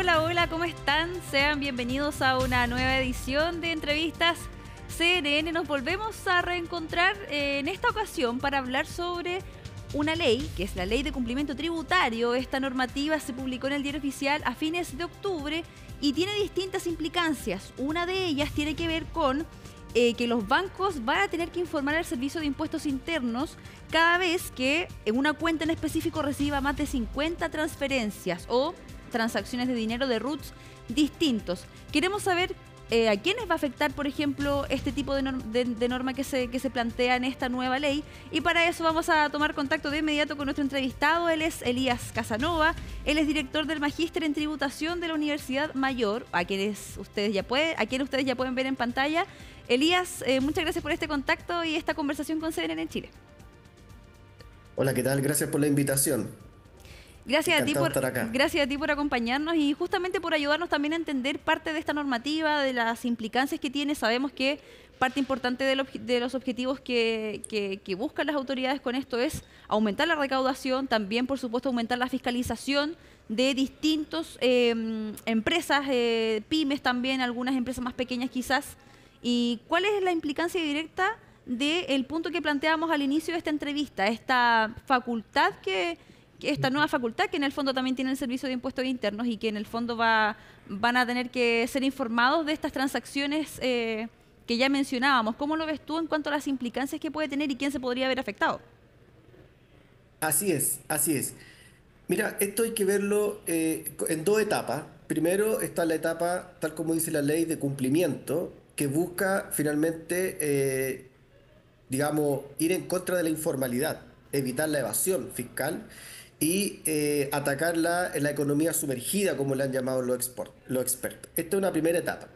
Hola, hola, ¿cómo están? Sean bienvenidos a una nueva edición de Entrevistas CNN. Nos volvemos a reencontrar en esta ocasión para hablar sobre una ley, que es la Ley de Cumplimiento Tributario. Esta normativa se publicó en el Diario Oficial a fines de octubre y tiene distintas implicancias. Una de ellas tiene que ver con que los bancos van a tener que informar al Servicio de Impuestos Internos cada vez que una cuenta en específico reciba más de 50 transferencias o transacciones de dinero de RUTs distintos. Queremos saber a quiénes va a afectar, por ejemplo, este tipo de norma que se plantea en esta nueva ley, y para eso vamos a tomar contacto de inmediato con nuestro entrevistado. Él es Elías Casanova, él es director del Magíster en Tributación de la Universidad Mayor, a quien ustedes ya pueden ver en pantalla. Elías, muchas gracias por este contacto y esta conversación con CNN en Chile. Hola, ¿qué tal? Gracias por la invitación. Gracias Encantado de estar acá. gracias a ti por acompañarnos y justamente por ayudarnos también a entender parte de esta normativa, de las implicancias que tiene. Sabemos que parte importante de los objetivos que buscan las autoridades con esto es aumentar la recaudación, también por supuesto aumentar la fiscalización de distintos empresas, pymes también, algunas empresas más pequeñas quizás. ¿Y cuál es la implicancia directa del punto que planteábamos al inicio de esta entrevista, esta nueva facultad que en el fondo también tiene el Servicio de Impuestos Internos y que en el fondo van a tener que ser informados de estas transacciones que ya mencionábamos? ¿Cómo lo ves tú en cuanto a las implicancias que puede tener y quién se podría ver afectado? Así es, así es. Mira, esto hay que verlo en dos etapas. Primero está la etapa, tal como dice la ley, de cumplimiento, que busca finalmente, digamos, ir en contra de la informalidad, evitar la evasión fiscal y atacar la economía sumergida, como le han llamado los expertos. Esta es una primera etapa.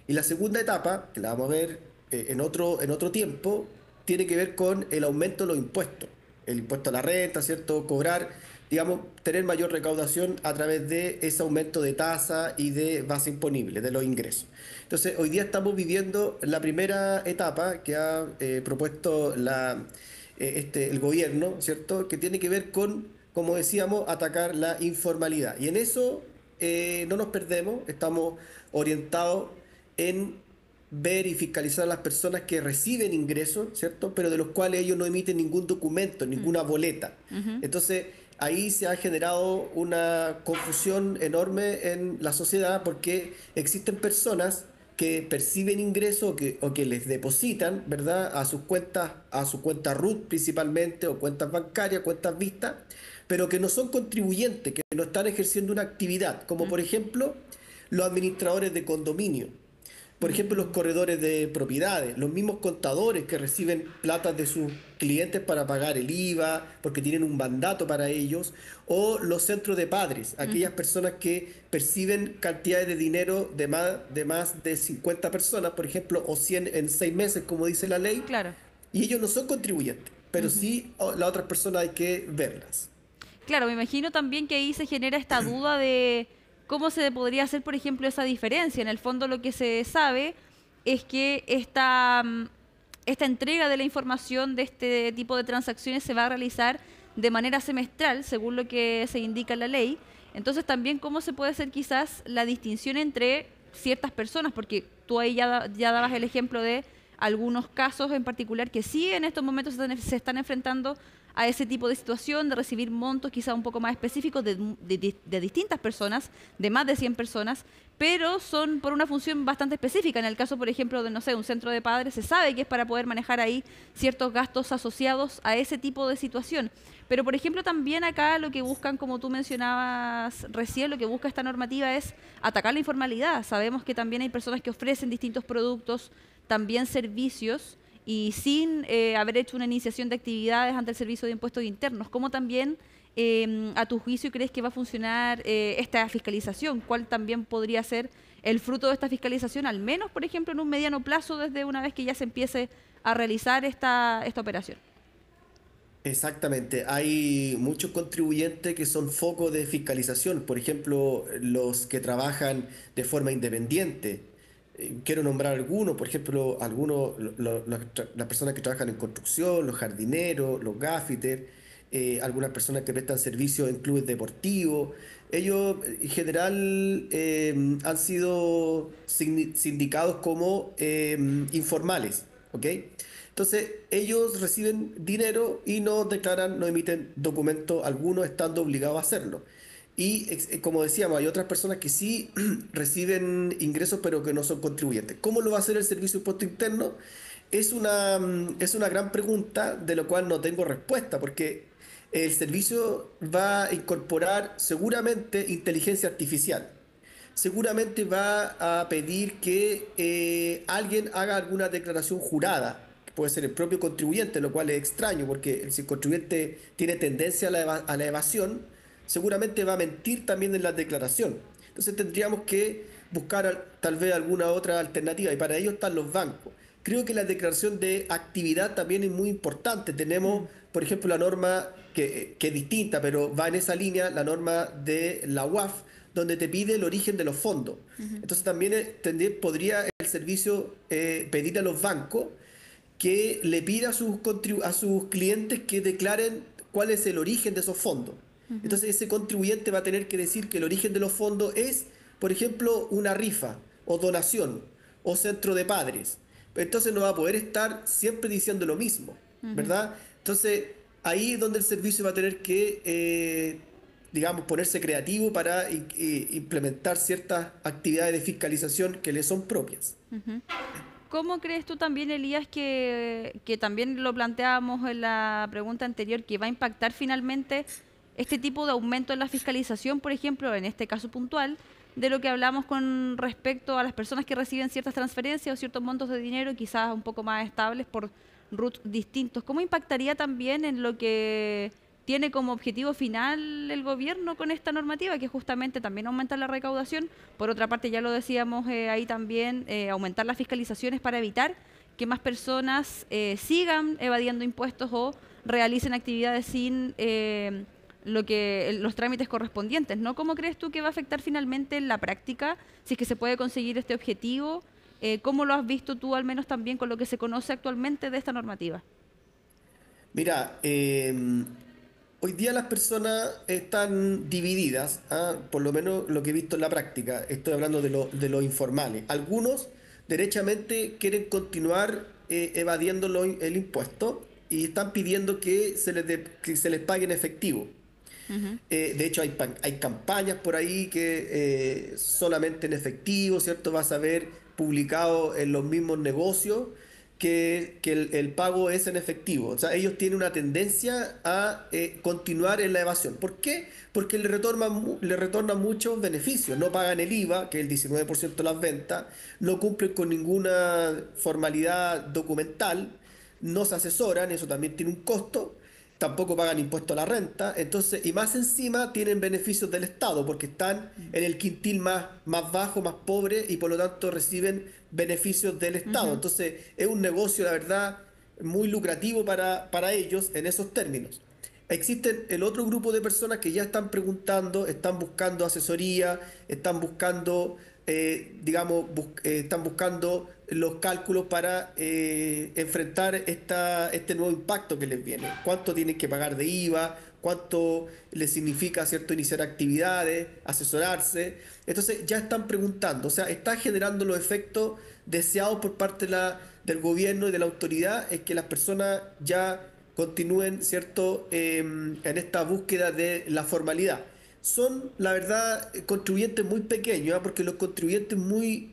Y la segunda etapa, que la vamos a ver en otro tiempo, tiene que ver con el aumento de los impuestos. El impuesto a la renta, ¿cierto? Cobrar, digamos, tener mayor recaudación a través de ese aumento de tasa y de base imponible, de los ingresos. Entonces, hoy día estamos viviendo la primera etapa que ha propuesto el gobierno, ¿cierto? Que tiene que ver con, como decíamos, atacar la informalidad. Y en eso no nos perdemos, estamos orientados en ver y fiscalizar a las personas que reciben ingresos, ¿cierto? Pero de los cuales ellos no emiten ningún documento, ninguna boleta. Ujú. Entonces, ahí se ha generado una confusión enorme en la sociedad porque existen personas que perciben ingresos o que les depositan, ¿verdad? A sus cuentas, a su cuenta RUT principalmente, o cuentas bancarias, cuentas vistas, pero que no son contribuyentes, que no están ejerciendo una actividad, como por ejemplo los administradores de condominio. Por ejemplo, los corredores de propiedades, los mismos contadores que reciben plata de sus clientes para pagar el IVA, porque tienen un mandato para ellos, o los centros de padres, aquellas personas que perciben cantidades de dinero de más de 50 personas, por ejemplo, o 100 en 6 meses, como dice la ley, Claro. y ellos no son contribuyentes, pero sí las otras personas hay que verlas. Claro, me imagino también que ahí se genera esta duda de cómo se podría hacer, por ejemplo, esa diferencia. En el fondo lo que se sabe es que esta entrega de la información de este tipo de transacciones se va a realizar de manera semestral, según lo que se indica en la ley. Entonces también cómo se puede hacer quizás la distinción entre ciertas personas, porque tú ahí ya dabas el ejemplo de algunos casos en particular que sí en estos momentos se están enfrentando a ese tipo de situación, de recibir montos quizá un poco más específicos de distintas personas, de más de 100 personas, pero son por una función bastante específica. En el caso, por ejemplo, de, no sé, un centro de padres, se sabe que es para poder manejar ahí ciertos gastos asociados a ese tipo de situación. Pero, por ejemplo, también acá lo que buscan, como tú mencionabas recién, lo que busca esta normativa es atacar la informalidad. Sabemos que también hay personas que ofrecen distintos productos, también servicios, y sin haber hecho una iniciación de actividades ante el Servicio de Impuestos Internos. ¿Cómo también, a tu juicio, crees que va a funcionar esta fiscalización? ¿Cuál también podría ser el fruto de esta fiscalización, al menos, por ejemplo, en un mediano plazo, desde una vez que ya se empiece a realizar esta operación? Exactamente, hay muchos contribuyentes que son foco de fiscalización, por ejemplo, los que trabajan de forma independiente. Quiero nombrar algunos, por ejemplo, algunos, las personas que trabajan en construcción, los jardineros, los gaffiters, algunas personas que prestan servicios en clubes deportivos. Ellos en general han sido sindicados como informales, ¿ok? Entonces, ellos reciben dinero y no declaran, no emiten documento alguno, estando obligados a hacerlo. Y como decíamos, hay otras personas que sí reciben ingresos, pero que no son contribuyentes. ¿Cómo lo va a hacer el Servicio de Impuesto Interno? Es una gran pregunta de la cual no tengo respuesta, porque el servicio va a incorporar seguramente inteligencia artificial. Seguramente va a pedir que alguien haga alguna declaración jurada, que puede ser el propio contribuyente, lo cual es extraño, porque si el contribuyente tiene tendencia a a la evasión, seguramente va a mentir también en la declaración. Entonces tendríamos que buscar tal vez alguna otra alternativa, y para ello están los bancos. Creo que la declaración de actividad también es muy importante. Tenemos, por ejemplo, la norma que es distinta, pero va en esa línea, la norma de la UAF, donde te pide el origen de los fondos. Entonces también, podría el servicio pedir a los bancos que le pida a a sus clientes que declaren cuál es el origen de esos fondos. Entonces ese contribuyente va a tener que decir que el origen de los fondos es, por ejemplo, una rifa o donación o centro de padres. Entonces no va a poder estar siempre diciendo lo mismo, ¿verdad? Entonces ahí es donde el servicio va a tener que, digamos, ponerse creativo para implementar ciertas actividades de fiscalización que le son propias. ¿Cómo crees tú también, Elías, que también lo planteábamos en la pregunta anterior, que va a impactar finalmente este tipo de aumento en la fiscalización, por ejemplo, en este caso puntual, de lo que hablamos con respecto a las personas que reciben ciertas transferencias o ciertos montos de dinero, quizás un poco más estables por RUT distintos? ¿Cómo impactaría también en lo que tiene como objetivo final el gobierno con esta normativa, que justamente también aumentar la recaudación? Por otra parte, ya lo decíamos ahí también, aumentar las fiscalizaciones para evitar que más personas sigan evadiendo impuestos o realicen actividades sin los trámites correspondientes, ¿no? ¿Cómo crees tú que va a afectar finalmente en la práctica, si es que se puede conseguir este objetivo? ¿Cómo lo has visto tú, al menos también con lo que se conoce actualmente de esta normativa? Mira, hoy día las personas están divididas, ¿ah? Por lo menos lo que he visto en la práctica. Estoy hablando de lo informales. Algunos derechamente quieren continuar evadiendo el impuesto y están pidiendo que que se les pague en efectivo. Ujú. De hecho, hay campañas por ahí que solamente en efectivo, ¿cierto? Vas a ver publicado en los mismos negocios que el pago es en efectivo. O sea, ellos tienen una tendencia a continuar en la evasión. ¿Por qué? Porque le retornan muchos beneficios. No pagan el IVA, que es el 19% de las ventas, no cumplen con ninguna formalidad documental, no se asesoran, eso también tiene un costo. Tampoco pagan impuesto a la renta, entonces, y más encima tienen beneficios del Estado, porque están en el quintil más bajo, más pobre, y por lo tanto reciben beneficios del Estado. Ujú. Entonces, es un negocio, la verdad, muy lucrativo para ellos en esos términos. Existen el otro grupo de personas que ya están preguntando, están buscando asesoría, están buscando, están buscando los cálculos para enfrentar este nuevo impacto que les viene. ¿Cuánto tienen que pagar de IVA? ¿Cuánto les significa, cierto, iniciar actividades, asesorarse? Entonces ya están preguntando, o sea, está generando los efectos deseados por parte del gobierno y de la autoridad, es que las personas ya continúen, cierto, en esta búsqueda de la formalidad. Son, la verdad, contribuyentes muy pequeños, ¿ah? Porque los contribuyentes muy,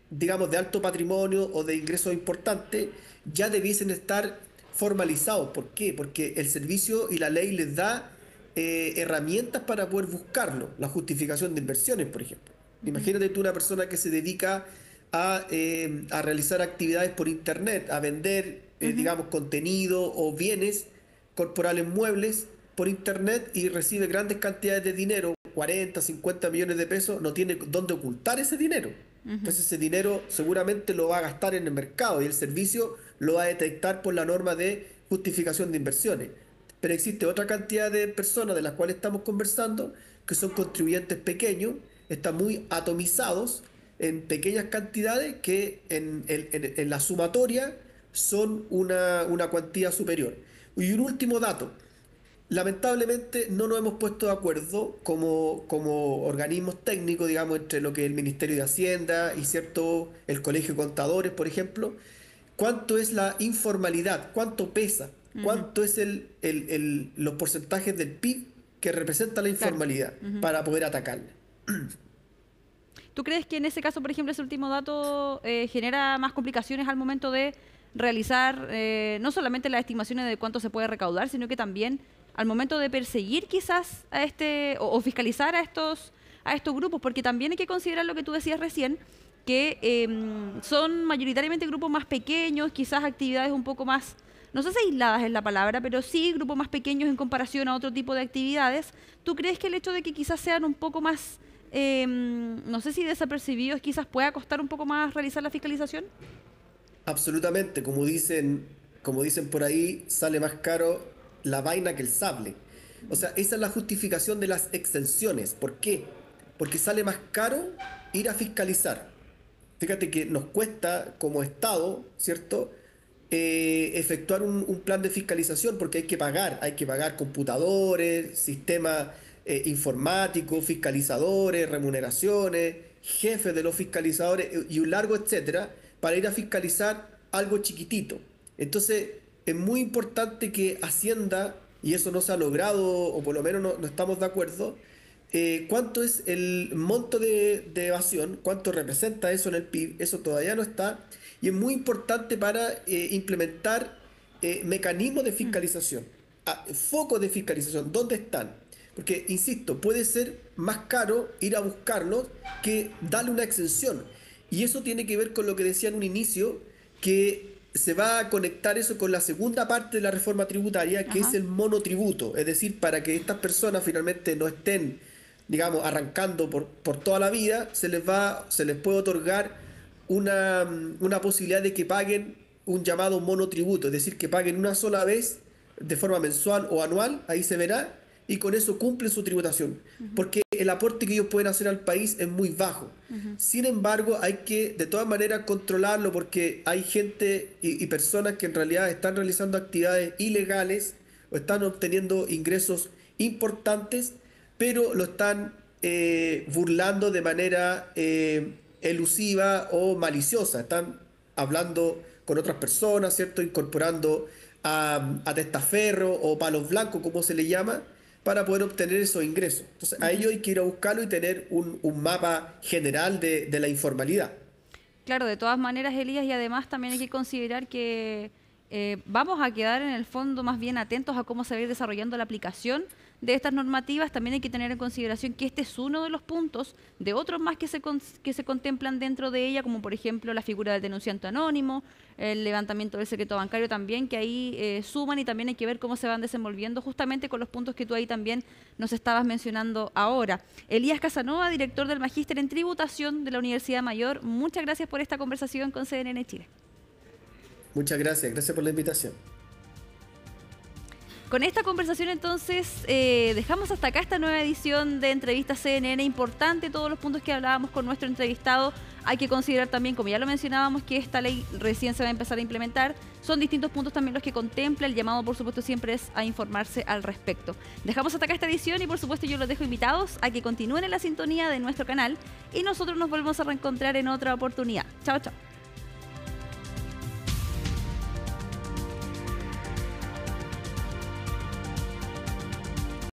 digamos, de alto patrimonio o de ingresos importantes ya debiesen estar formalizados. ¿Por qué? Porque el servicio y la ley les da herramientas para poder buscarlo. La justificación de inversiones, por ejemplo. Ujú. Imagínate tú una persona que se dedica a realizar actividades por internet, a vender, Ujú. digamos, contenido o bienes corporales muebles por internet, y recibe grandes cantidades de dinero, 40, 50 millones de pesos, no tiene dónde ocultar ese dinero. Ujú. Entonces ese dinero seguramente lo va a gastar en el mercado, y el servicio lo va a detectar por la norma de justificación de inversiones. Pero existe otra cantidad de personas de las cuales estamos conversando, que son contribuyentes pequeños, están muy atomizados en pequeñas cantidades que en la sumatoria son una cuantía superior. Y un último dato. lamentablemente no nos hemos puesto de acuerdo como organismos técnicos, digamos, entre lo que es el Ministerio de Hacienda y cierto, el Colegio de Contadores, por ejemplo, cuánto es la informalidad, cuánto pesa, Ujú. cuánto es los porcentajes del PIB que representa la Claro. informalidad Ujú. para poder atacarla. ¿Tú crees que en ese caso, por ejemplo, ese último dato genera más complicaciones al momento de realizar no solamente las estimaciones de cuánto se puede recaudar, sino que también al momento de perseguir quizás a o fiscalizar a estos grupos? Porque también hay que considerar lo que tú decías recién, que son mayoritariamente grupos más pequeños, quizás actividades un poco más, no sé si aisladas es la palabra, pero sí grupos más pequeños en comparación a otro tipo de actividades. ¿Tú crees que el hecho de que quizás sean un poco más, no sé si desapercibidos, quizás pueda costar un poco más realizar la fiscalización? Absolutamente, como dicen por ahí, sale más caro la vaina que el sable. O sea, esa es la justificación de las exenciones. ¿Por qué? Porque sale más caro ir a fiscalizar. Fíjate que nos cuesta como Estado, ¿cierto? Efectuar un plan de fiscalización porque hay que pagar computadores, sistemas informáticos, fiscalizadores, remuneraciones, jefes de los fiscalizadores y un largo etcétera para ir a fiscalizar algo chiquitito. Entonces, es muy importante que Hacienda, y eso no se ha logrado, o por lo menos no estamos de acuerdo, cuánto es el monto de evasión, cuánto representa eso en el PIB, eso todavía no está, y es muy importante para implementar mecanismos de Mm. fiscalización, focos de fiscalización, ¿dónde están? Porque, insisto, puede ser más caro ir a buscarlos que darle una exención. Y eso tiene que ver con lo que decía en un inicio, que se va a conectar eso con la segunda parte de la reforma tributaria, que es Ajá. el monotributo. Es decir, para que estas personas finalmente no estén, digamos, arrancando por toda la vida, se les puede otorgar una posibilidad de que paguen un llamado monotributo, es decir, que paguen una sola vez de forma mensual o anual, ahí se verá, y con eso cumplen su tributación, Ujú. porque el aporte que ellos pueden hacer al país es muy bajo. Ujú. Sin embargo, hay que de todas maneras controlarlo porque hay gente y personas que en realidad están realizando actividades ilegales o están obteniendo ingresos importantes, pero lo están burlando de manera elusiva o maliciosa. Están hablando con otras personas, ¿cierto? Incorporando a testaferro o palos blancos, como se le llama, para poder obtener esos ingresos. Entonces, a Ujú. ello hay que ir a buscarlo y tener un mapa general de la informalidad. Claro, de todas maneras, Elías, y además también hay que considerar que vamos a quedar en el fondo más bien atentos a cómo se va a ir desarrollando la aplicación de estas normativas. También hay que tener en consideración que este es uno de los puntos de otros más que se contemplan dentro de ella, como por ejemplo la figura del denunciante anónimo, el levantamiento del secreto bancario también, que ahí suman, y también hay que ver cómo se van desenvolviendo justamente con los puntos que tú ahí también nos estabas mencionando ahora. Elías Casanova, director del Magíster en Tributación de la Universidad Mayor, muchas gracias por esta conversación con CNN Chile. Muchas gracias, gracias por la invitación. Con esta conversación entonces dejamos hasta acá esta nueva edición de Entrevista CNN. Importante todos los puntos que hablábamos con nuestro entrevistado. Hay que considerar también, como ya lo mencionábamos, que esta ley recién se va a empezar a implementar. Son distintos puntos también los que contempla. El llamado, por supuesto, siempre es a informarse al respecto. Dejamos hasta acá esta edición y, por supuesto, yo los dejo invitados a que continúen en la sintonía de nuestro canal y nosotros nos volvemos a reencontrar en otra oportunidad. Chao, chao.